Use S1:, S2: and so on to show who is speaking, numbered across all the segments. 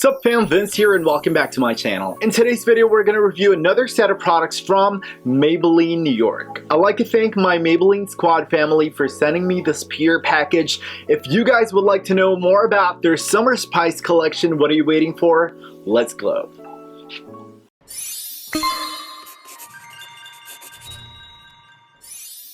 S1: What's up fam, Vince here and welcome back to my channel. In today's video, we're going to review another set of products from Maybelline New York. I'd like to thank my Maybelline Squad family for sending me this PR package. If you guys would like to know more about their Summer Spice collection, what are you waiting for? Let's go.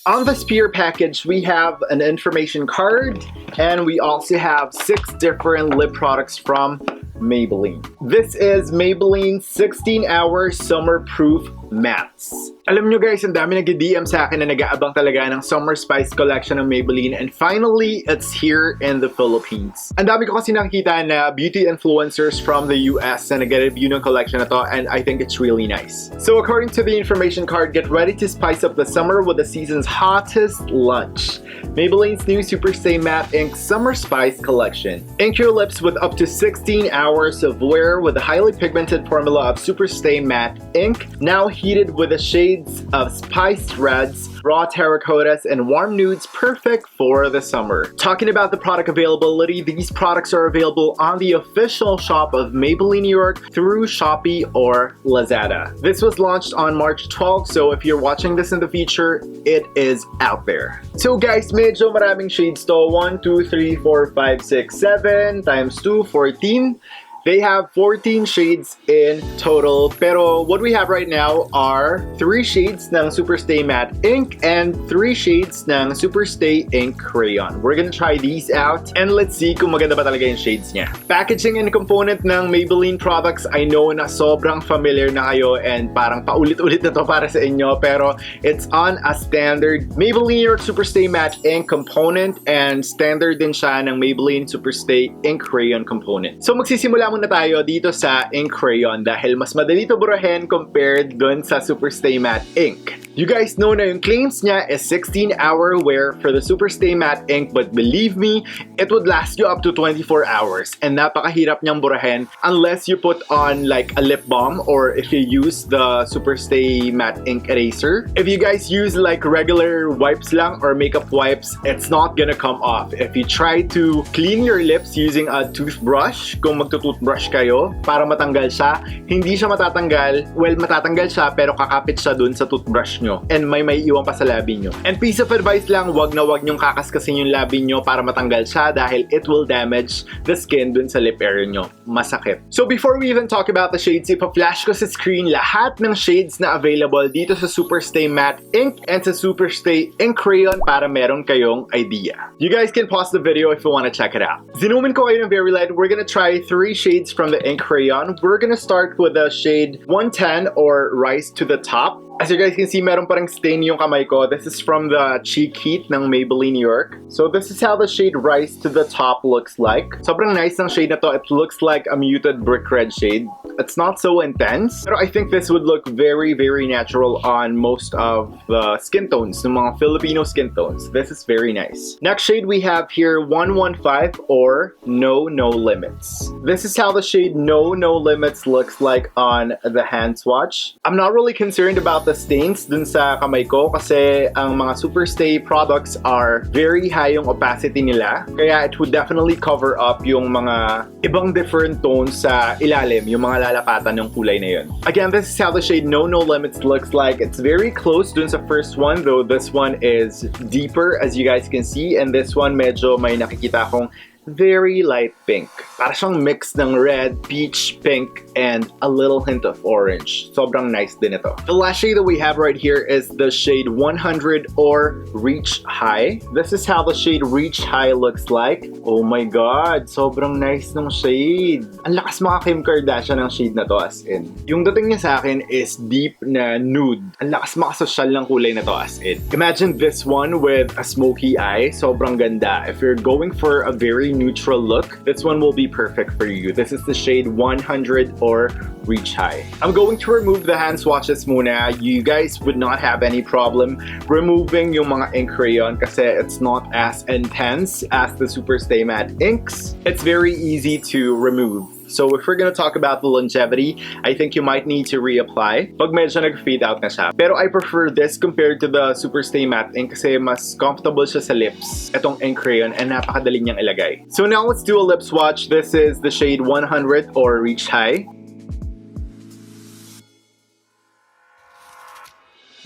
S1: On this PR package, we have an information card and we also have 6 different lip products from Maybelline. This is Maybelline 16-Hour Summer Proof Mattes. Alam nyo guys, ang dami nag-DM sa akin na nag-aabang talaga ng Summer Spice collection ng Maybelline, and finally, it's here in the Philippines. Ang dami ko kasi nakikita na beauty influencers from the US na nag-review ng collection na to, and I think it's really nice. So according to the information card, get ready to spice up the summer with the season's hottest lunch. Maybelline's new Superstay Matte Ink Summer Spice collection. Ink your lips with up to 16 hours of wear with the highly pigmented formula of Superstay Matte Ink, now heated with the shades of spiced reds, raw terracottas, and warm nudes, perfect for the summer. Talking about the product availability, these products are available on the official shop of Maybelline New York through Shopee or Lazada. This was launched on March 12, so if you're watching this in the future, it is out there. So guys, medyo maraming shades to. 1, 2, 3, 4, 5, 6, 7 times 2, 14. They have 14 shades in total, pero what we have right now are 3 shades ng Superstay Matte Ink and 3 shades ng Superstay Ink Crayon. We're gonna try these out and let's see kung maganda ba talaga yung shades niya. Packaging and component ng Maybelline products, I know na sobrang familiar na kayo and parang paulit-ulit na to para sa inyo, pero it's on a standard Maybelline New York Superstay Matte Ink component and standard din siya ng Maybelline Superstay Ink Crayon component. So magsisimula muna tayo dito sa Ink Crayon dahil mas madali ito burahin compared dun sa Superstay Matte Ink. You guys know na yung claims niya is 16-hour wear for the Superstay Matte Ink, but believe me, it would last you up to 24 hours and napakahirap niyang burahin unless you put on like a lip balm or if you use the Superstay Matte Ink eraser. If you guys use like regular wipes lang or makeup wipes, it's not gonna come off. If you try to clean your lips using a toothbrush, kung magtutoothbrush kayo para matanggal siya, hindi siya matatanggal. Well, matatanggal siya pero kakapit siya dun sa toothbrush nyo and may iwan pa sa labi nyo. And piece of advice lang, wag na wag nyong kakaskasin yung labi nyo para matanggal siya dahil it will damage the skin dun sa lip area nyo. Masakit. So before we even talk about the shades, ipa-flash ko sa screen lahat ng shades na available dito sa Superstay Matte Ink and sa Superstay Ink Crayon para meron kayong idea. You guys can pause the video if you want to check it out. Zoomin ko kayo ng very light. We're gonna try 3 shades from the Ink Crayon. We're gonna start with the shade 110 or Rise to the Top. As you guys can see, meron parang stain yung kamay ko. This is from the Cheek Heat ng Maybelline New York. So this is how the shade Rise to the Top looks like. Sobrang nice ng shade na to. It looks like a muted brick red shade. It's not so intense, pero I think this would look very, very natural on most of the skin tones, ng mga Filipino skin tones. This is very nice. Next shade we have here, 115 or No Limits. This is how the shade No Limits looks like on the hand swatch. I'm not really concerned about the stains dun sa kamay ko kasi ang mga Superstay products are very high yung opacity nila, kaya it would definitely cover up yung mga ibang different tones sa ilalim, yung mga lalapatan ng kulay na yun. Again, this is how the shade No Limits looks like. It's very close dun sa first one, though this one is deeper as you guys can see, and this one medyo may nakikita akong very light pink. Para siyang mix ng red, peach, pink, and a little hint of orange. Sobrang nice din ito. The last shade that we have right here is the shade 100 or Reach High. This is how the shade Reach High looks like. Oh my god, sobrang nice ng shade. Ang lakas mga Kim Kardashian ng shade na to as in. Yung dating niya sa akin is deep na nude. Ang lakas makasosyal ng kulay na to as in. Imagine this one with a smoky eye. Sobrang ganda. If you're going for a very neutral look, this one will be perfect for you. This is the shade 100 or Reach High. I'm going to remove the hand swatches muna. You guys would not have any problem removing yung mga ink crayon kasi it's not as intense as the Superstay Matte inks. It's very easy to remove. So if we're gonna talk about the longevity, I think you might need to reapply pag medyo nag-fade out na siya. Pero I prefer this compared to the Superstay Matte Ink kasi mas comfortable siya sa lips. Itong ink crayon and napakadali niyang ilagay. So now let's do a lip swatch. This is the shade 100 or Reach High.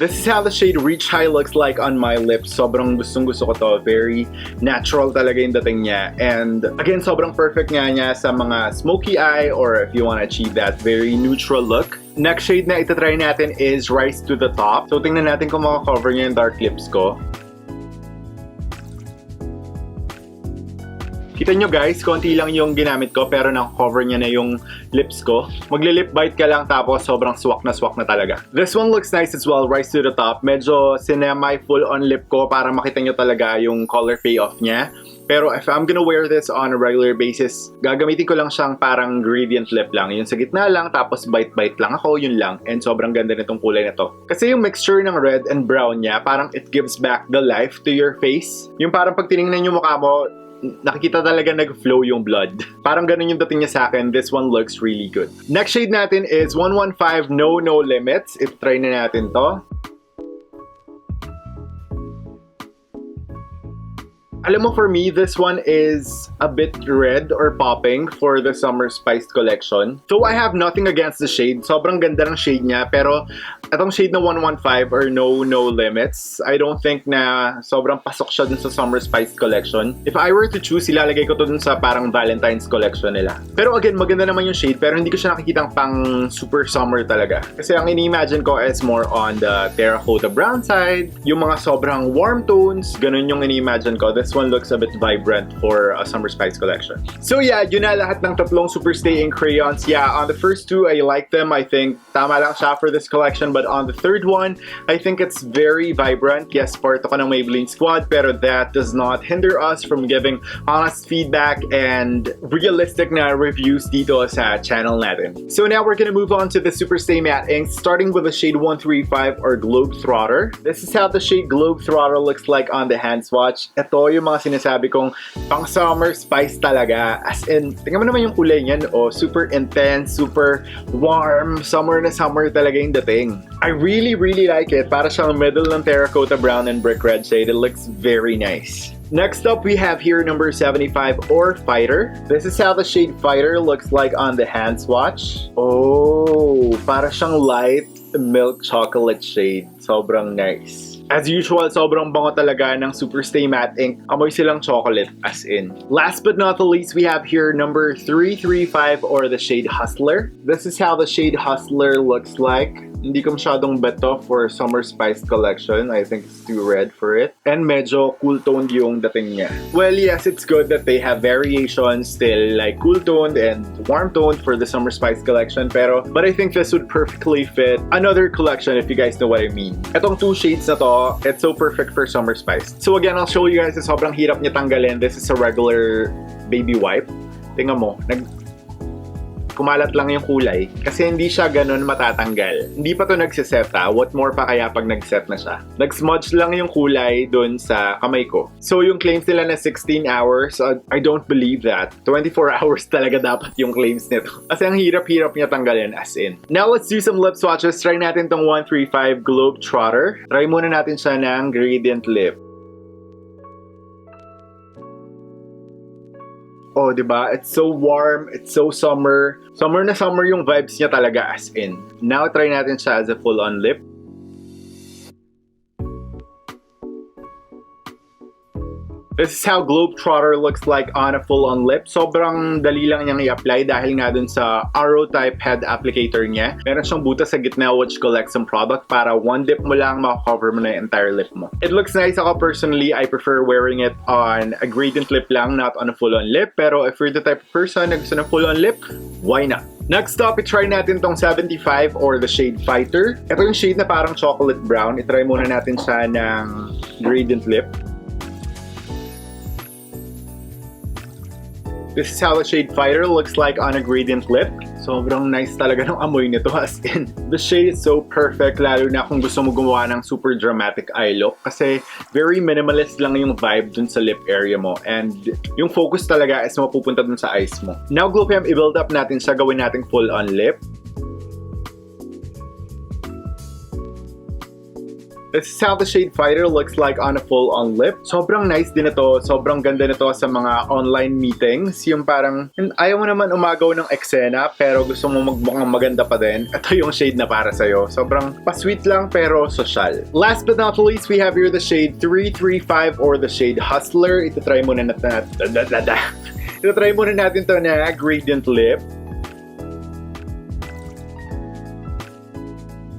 S1: This is how the shade Reach High looks like on my lips. Sobrang gustong-gusto ko to. Very natural talaga yung dating niya. And again, sobrang perfect nga niya sa mga smoky eye or if you want to achieve that very neutral look. Next shade na itatry natin is Rise to the Top. So tingnan natin kung makakover niya yung dark lips ko. Kita nyo guys, konti lang yung ginamit ko pero nang-cover niya na yung lips ko. Magle-lip bite ka lang tapos sobrang swak na talaga. This one looks nice as well, Rise to the Top. Medyo sinemi full on lip ko para makita nyo talaga yung color payoff niya. Pero if I'm gonna wear this on a regular basis, gagamitin ko lang siyang parang gradient lip lang. Yung sa gitna lang, tapos bite-bite lang ako, yun lang. And sobrang ganda nitong kulay na to. Kasi yung mixture ng red and brown niya, parang it gives back the life to your face. Yung parang pag tinignan yung mukha mo, nakikita talaga nag-flow yung blood. Parang ganun yung dating niya sa akin. This one looks really good. Next shade natin is 115 No Limits. I-try na natin to. Alam mo, for me, this one is a bit red or popping for the Summer Spiced collection. So I have nothing against the shade. Sobrang ganda ng shade niya. Pero itong shade na 115 or No Limits, I don't think na sobrang pasok siya dun sa Summer Spiced collection. If I were to choose, ilalagay ko to dun sa parang Valentine's collection nila. Pero again, maganda naman yung shade pero hindi ko siya nakikitang pang super summer talaga. Kasi ang ini-imagine ko is more on the terracotta brown side. Yung mga sobrang warm tones, ganun yung ini-imagine ko. This one looks a bit vibrant for a Summer Spice collection. So yeah, yun na lahat ng tatlong Superstay ink crayons. Yeah, on the first two, I like them. I think tama lang siya for this collection. But on the third one, I think it's very vibrant. Yes, part ako ng Maybelline squad, pero that does not hinder us from giving honest feedback and realistic na reviews dito sa channel natin. So now we're gonna move on to the Superstay matte inks, starting with the shade 135 or Globetrotter. This is how the shade Globetrotter looks like on the hand swatch. Ito yung mga sinasabi kong pang summer spice talaga. As in, tingnan mo naman yung kulay niyan. Oh, super intense, super warm. Summer na summer talaga yung dating. I really like it. Para siyang middle ng terracotta brown and brick red shade. It looks very nice. Next up, we have here number 75 or Fighter. This is how the shade Fighter looks like on the hand swatch. Oh, para siyang light milk chocolate shade. Sobrang nice. As usual, sobrang bango talaga ng Superstay matte ink. Amoy silang chocolate, as in. Last but not the least, we have here number 335 or the shade Hustler. This is how the shade Hustler looks like. Hindi ko masyadong beto for Summer Spice collection. I think it's too red for it. And medyo cool-toned yung dating niya. Well, yes, it's good that they have variations still like cool-toned and warm-toned for the Summer Spice collection. But I think this would perfectly fit another collection if you guys know what I mean. Etong two shades na to, it's so perfect for Summer Spice. So again, I'll show you guys na sobrang hirap niya tanggalin. This is a regular baby wipe. Tingnan mo, kumalat lang yung kulay kasi hindi siya ganun matatanggal. Hindi pa to nagsiseta. What more pa kaya pag nagset na siya? Nag-smudge lang yung kulay dun sa kamay ko. So yung claims nila na 16 hours, I don't believe that. 24 hours talaga dapat yung claims nito. Kasi ang hirap-hirap niya tanggalin as in. Now let's do some lip swatches. Try natin tong 135 Globetrotter. Try muna natin siya ng gradient lip. Oh, diba? It's so warm. It's so summer. Summer na summer yung vibes niya talaga as in. Now, try natin siya as a full-on lip. This is how Globetrotter looks like on a full-on lip. Sobrang dali lang niyang i-apply dahil nga dun sa arrow-type head applicator niya. Meron siyang butas sa gitna which collects some product para one dip mo lang makakover mo na yung entire lip mo. It looks nice. Ako personally, I prefer wearing it on a gradient lip lang, not on a full-on lip. Pero if you're the type of person na gusto ng full-on lip, why not? Next up, i-try natin tong 75 or the shade Fighter. Ito yung shade na parang chocolate brown. I-try muna natin siya ng gradient lip. This is how the shade Fighter looks like on a gradient lip. Sobrang nice talaga ng amoy nito, as in. The shade is so perfect, lalo na kung gusto mo gumawa ng super dramatic eye look. Kasi very minimalist lang yung vibe dun sa lip area mo. And yung focus talaga is mapupunta dun sa eyes mo. Now, Glow Fam, i-build up natin siya, gawin natin full on lip. This is how the shade Fighter looks like on a full-on lip. Sobrang nice din ito. Sobrang ganda nito sa mga online meetings. Yung parang, ayaw mo naman umagaw ng eksena, pero gusto mo magmukhang maganda pa din. Ito yung shade na para sa'yo. Sobrang pa-sweet lang, pero social. Last but not least, we have here the shade 335 or the shade Hustler. Ito-try muna natin. Ito-try muna natin to na gradient lip.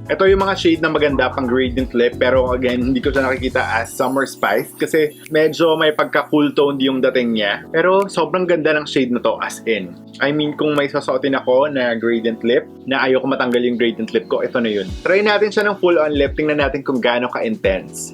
S1: Ito yung mga shade na maganda pang gradient lip, pero again, hindi ko siya nakikita as summer spice kasi medyo may pagka-cool tone yung dating niya. Pero sobrang ganda ng shade na to, as in. I mean, kung may sasuotin ako na gradient lip, na ayaw ko matanggal yung gradient lip ko, ito na yun. Try natin siya ng full on lip, tingnan natin kung gaano ka-intense.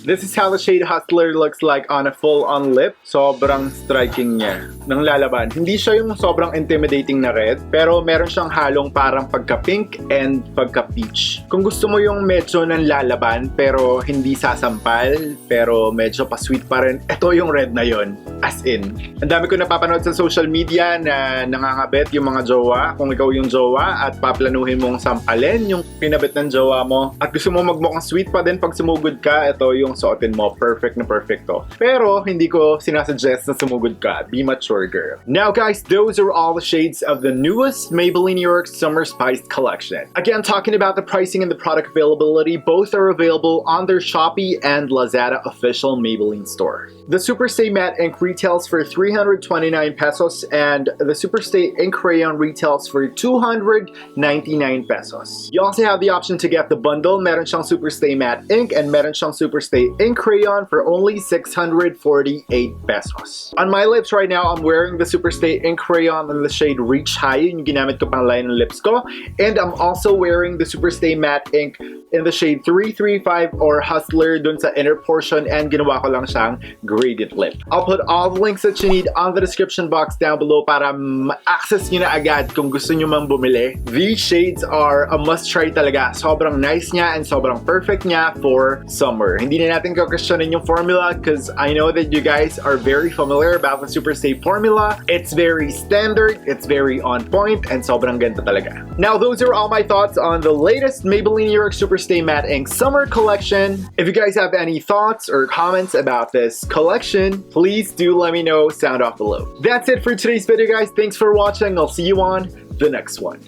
S1: This is how the shade Hustler looks like on a full-on lip. Sobrang striking niya ng lalaban. Hindi siya yung sobrang intimidating na red, pero meron siyang halong parang pagka-pink and pagka-peach. Kung gusto mo yung medyo ng lalaban, pero hindi sasampal, pero medyo pa-sweet pa rin, ito yung red na yon. As in. Ang dami ko napapanood sa social media na nangangabit yung mga jowa. Kung ikaw yung jowa at paplanuhin mong sampalin yung pinabit ng jowa mo at gusto mo magmukhang sweet pa din pag sumugod ka, ito yung suotin mo, perfect na perfect to. Pero hindi ko sinasuggest na sumugod ka. Be mature, girl. Now guys, those are all the shades of the newest Maybelline New York Summer Spice collection. Again, talking about the pricing and the product availability, both are available on their Shopee and Lazada official Maybelline store. The Superstay Matte Ink retails for 329 pesos and the Superstay Ink Crayon retails for 299 pesos. You also have the option to get the bundle. Meron siyang Superstay Matte Ink and meron siyang Superstay Ink Crayon for only 648 pesos. On my lips right now, I'm wearing the Superstay Ink Crayon in the shade Reach High. Yung ginamit ko pang line ng lips ko. And I'm also wearing the Superstay Matte Ink in the shade 335 or Hustler dun sa inner portion, and ginawa ko lang siyang gradient lip. I'll put all the links that you need on the description box down below para ma-access nyo na agad kung gusto nyo mang bumili. These shades are a must-try talaga. Sobrang nice niya and sobrang perfect niya for summer. Hindi na natin ko-questionin yung formula because I know that you guys are very familiar about the Superstay formula. It's very standard, it's very on point, and sobrang ganda talaga. Now, those are all my thoughts on the latest Maybelline New York Superstay Matte Ink Summer Collection. If you guys have any thoughts or comments about this collection, please do let me know. Sound off below. That's it for today's video, guys. Thanks for watching. I'll see you on the next one.